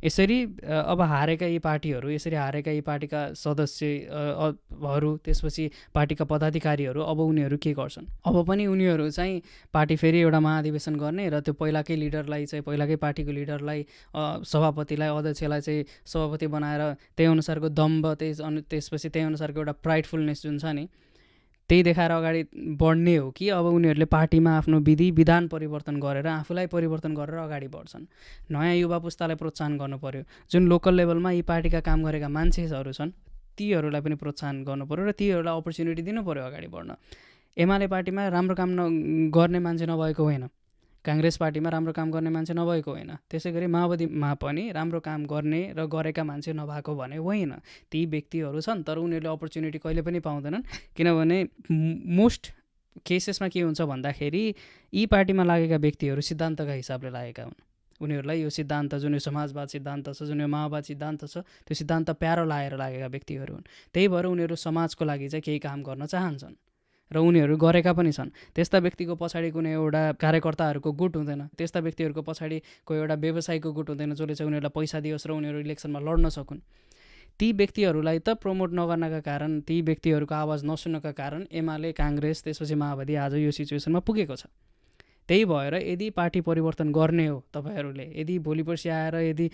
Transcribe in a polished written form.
यसरी अब हारेका यी पार्टीहरू, यसरी हारेका यी पार्टीका सदस्यहरू, त्यसपछि पार्टीका पदाधिकारीहरू अब उनीहरू के गर्छन्? अब पनि उनीहरू चाहिँ पार्टी फेरि एउटा महाधिवेशन गर्ने र त्यो पहिलाकै लिडरलाई चाहिँ, पहिलाकै पार्टीको लिडरलाई, सभापतिलाई, अध्यक्षलाई चाहिँ सभापति बनाएर त्यही अनुसारको दम्भ, त्यसपछि त्यही अनुसारको एउटा प्राइडफुलनेस जुन छ नि, त्यही देखाएर अगाडि बढ्ने हो कि अब उनीहरूले पार्टीमा आफ्नो विधान परिवर्तन गरेर आफूलाई परिवर्तन गरेर अगाडि बढ्छन्? नयाँ युवा पुस्तालाई प्रोत्साहन गर्नु पर्यो। जुन लोकल लेभलमा यी पार्टीका काम गरेका मान्छेहरू छन् तीहरूलाई पनि प्रोत्साहन गर्नु पर्यो र तीहरूलाई अपर्च्युनिटी दिनु पर्यो अगाडि बढ्न। एमाले पार्टीमा राम्रो काम गर्ने मान्छे नभएको होइन, काङ्ग्रेस पार्टीमा राम्रो काम गर्ने मान्छे नभएको होइन, त्यसै गरी माओवादीमा पनि राम्रो काम गर्ने र गरेका मान्छे नभएको भने होइन। ती व्यक्तिहरू छन्, तर उनीहरूले अपर्च्युनिटी कहिले पनि पाउँदैनन्, किनभने मोस्ट केसेसमा के हुन्छ भन्दाखेरि यी पार्टीमा लागेका व्यक्तिहरू सिद्धान्तका हिसाबले लागेका हुन्। उनीहरूलाई यो सिद्धान्त, जुन यो समाजवाद सिद्धान्त छ, जुन यो माओवाद सिद्धान्त छ, त्यो सिद्धान्त प्यारो लाएर लागेका व्यक्तिहरू हुन्। त्यही भएर उनीहरू समाजको लागि चाहिँ केही काम गर्न चाहन्छन् र उनीहरू गरेका पनि छन्। त्यस्ता व्यक्तिको पछाडि कुनै एउटा कार्यकर्ताहरूको गुट हुँदैन, त्यस्ता व्यक्तिहरूको पछाडि कोही एउटा व्यवसायीको गुट हुँदैन जसले चाहिँ उनीहरूलाई पैसा दियोस् र उनीहरू इलेक्सनमा लड्न सकुन्। ती व्यक्तिहरूलाई त प्रमोट नगर्नका कारण, ती व्यक्तिहरूको आवाज नसुन्नका कारण एमाले, काङ्ग्रेस, त्यसपछि माओवादी आज यो सिचुएसनमा पुगेको छ। त्यही भएर यदि पार्टी परिवर्तन गर्ने हो तपाईँहरूले, यदि भोलि पर्सि आएर यदि